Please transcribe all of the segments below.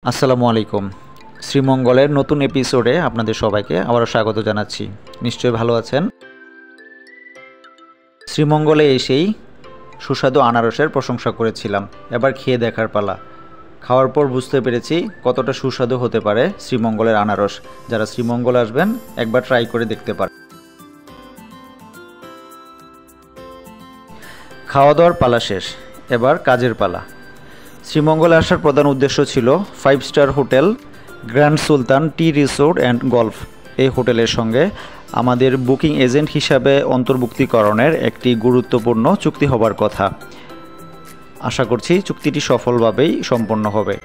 আসসালামু আলাইকুম। শ্রীমঙ্গলের নতুন এপিসোডে আপনাদের সবাইকে আবারও স্বাগত জানাচ্ছি। নিশ্চয়ই ভালো আছেন। শ্রীমঙ্গলে এসেই সুস্বাদু আনারসের প্রশংসা করেছিলাম, এবার খেয়ে দেখার পালা। খাওয়ার পর বুঝতে পেরেছি কতটা সুস্বাদু হতে পারে শ্রীমঙ্গলের আনারস। যারা শ্রীমঙ্গল আসবেন একবার ট্রাই করে দেখতে পারেন। খাওয়া দাওয়ার পালা শেষ, এবার কাজের পালা। শ্রীমঙ্গলে আসার প্রধান উদ্দেশ্য ছিল 5 star hotel grand Sultan tea resort and golf. এই হোটেলের সঙ্গে আমাদের বুকিং এজেন্ট হিসাবে অন্তর্ভুক্তিকরণের একটি গুরুত্বপূর্ণ চুক্তি হবার কথা। আশা করছি চুক্তিটি সফলভাবেই সম্পন্ন হবে।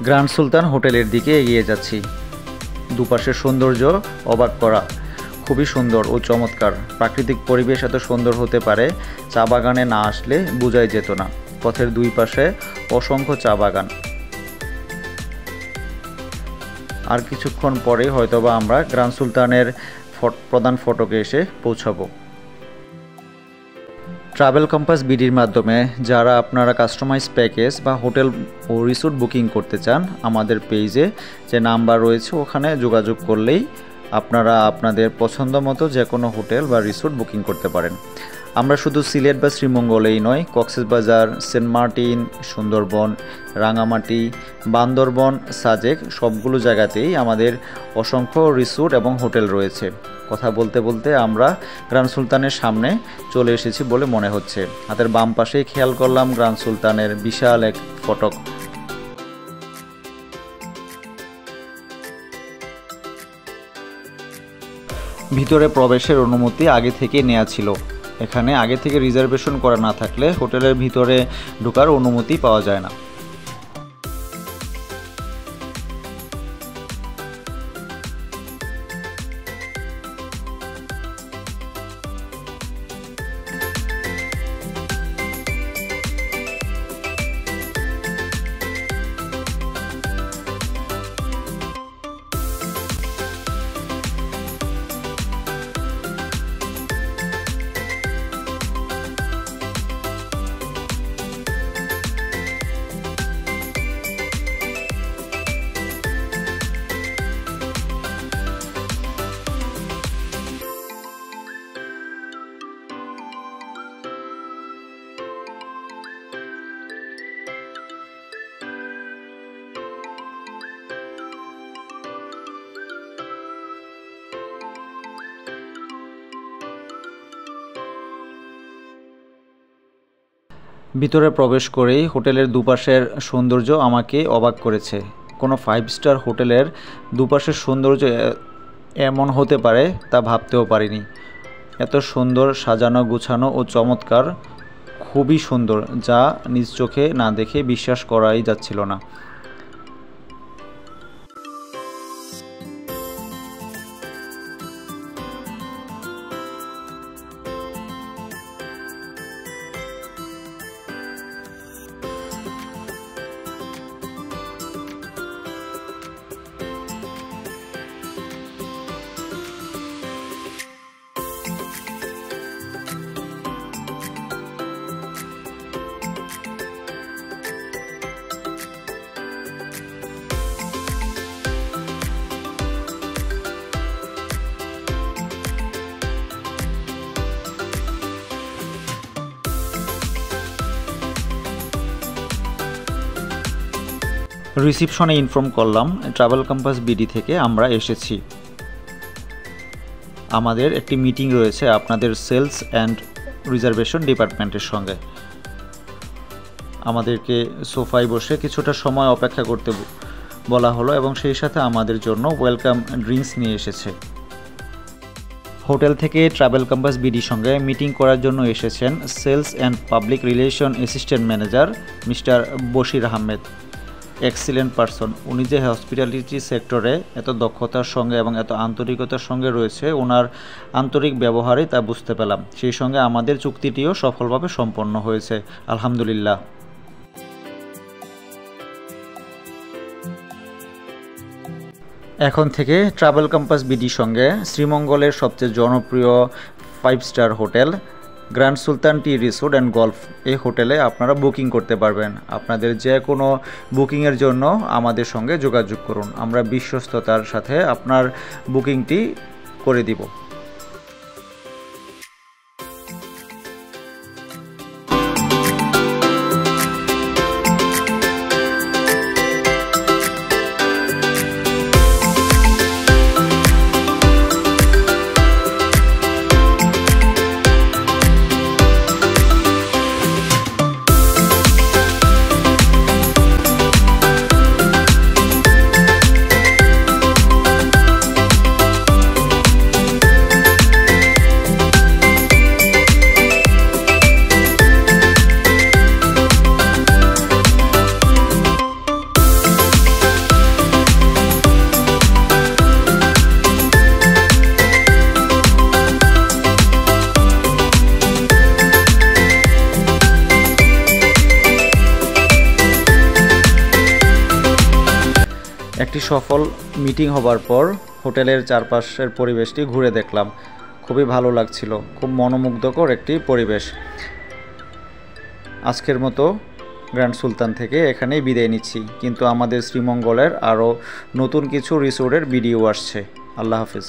গ্র্যান্ড সুলতান হোটেলের দিকে এগিয়ে যাচ্ছি। দুপাশের সৌন্দর্য অবাক করা, খুবই সুন্দর ও চমৎকার। প্রাকৃতিক পরিবেশ এত সুন্দর হতে পারে চা বাগানে না আসলে বোঝাই যেত না। পথের দুই পাশে অসংখ্য চা বাগান। আর কিছুক্ষণ পরে হয়তোবা আমরা গ্র্যান্ড সুলতানের প্রধান ফটকে এসে পৌঁছাবো। ট্রাভেল কম্পাস বিডির মাধ্যমে যারা আপনারা কাস্টমাইজ প্যাকেজ বা হোটেল ও রিসোর্ট বুকিং করতে চান, আমাদের পেজে যে নাম্বার রয়েছে ওখানে যোগাযোগ করলেই আপনারা আপনাদের পছন্দ মতো যে কোনো হোটেল বা রিসোর্ট বুকিং করতে পারেন। আমরা শুধু সিলেট বা শ্রীমঙ্গলেই নয়, কক্সবাজার, সেন্ট মার্টিন, সুন্দরবন, রাঙামাটি, বান্দরবন, সাজেক সবগুলো জায়গাতেই আমাদের অসংখ্য রিসোর্ট এবং হোটেল রয়েছে। কথা বলতে বলতে আমরা গ্র্যান্ড সুলতানের সামনে চলে এসেছি বলে মনে হচ্ছে। হাতের বাম পাশেই খেয়াল করলাম গ্র্যান্ড সুলতানের বিশাল এক ফটক। ভিতরে প্রবেশের অনুমতি আগে থেকে নেওয়া ছিল। এখানে আগে থেকে রিজার্ভেশন করা না থাকলে হোটেলের ভিতরে ঢোকার অনুমতি পাওয়া যায় না। ভিতরে প্রবেশ করেই হোটেলের দুপাশের সৌন্দর্য আমাকে অবাক করেছে। কোনো 5 স্টার হোটেলের দুপাশের সৌন্দর্য এমন হতে পারে তা ভাবতেও পারিনি। এত সুন্দর সাজানো গুছানো ও চমৎকার, খুবই সুন্দর, যা নিজ চোখে না দেখে বিশ্বাস করাই যাচ্ছিল না। রিসিপশনে ইনফর্ম করলাম ট্রাভেল কম্পাস বিডি থেকে আমরা এসেছি। আমাদের একটি মিটিং রয়েছে আপনাদের সেলস অ্যান্ড রিজার্ভেশন ডিপার্টমেন্টের সঙ্গে। আমাদেরকে সোফায় বসে কিছুটা সময় অপেক্ষা করতে বলা হলো এবং সেই সাথে আমাদের জন্য ওয়েলকাম ড্রিঙ্কস নিয়ে এসেছে। হোটেল থেকে ট্রাভেল কম্পাস বিডির সঙ্গে মিটিং করার জন্য এসেছেন sales and public relation assistant manager mister Bashir Ahmed. Excellent person. উনি যে হসপিটালিটি সেক্টরে এত দক্ষতার সঙ্গে এবং এত আন্তরিকতার সঙ্গে রয়েছে, ওনার আন্তরিক ব্যবহারেই তা বুঝতে পেলাম। সেই সঙ্গে আমাদের চুক্তিটিও সফলভাবে সম্পন্ন হয়েছে, আলহামদুলিল্লাহ। এখন থেকে ট্রাভেল কম্পাস বিডির সঙ্গে শ্রীমঙ্গলের সবচেয়ে জনপ্রিয় 5 star hotel grand Sultan tea resort and golf, এই হোটেলে আপনারা বুকিং করতে পারবেন। আপনাদের যে কোনো বুকিংয়ের জন্য আমাদের সঙ্গে যোগাযোগ করুন, আমরা বিশ্বস্ততার সাথে আপনার বুকিংটি করে দিব। একটি সফল মিটিং হবার পর হোটেলের চারপাশের পরিবেশটি ঘুরে দেখলাম, খুবই ভালো লাগছিল, খুব মনোমুগ্ধকর একটি পরিবেশ। আজকের মতো গ্র্যান্ড সুলতান থেকে এখানেই বিদায় নিচ্ছি, কিন্তু আমাদের শ্রীমঙ্গলের আরও নতুন কিছু রিসোর্টের ভিডিও আসছে। আল্লাহ হাফিজ।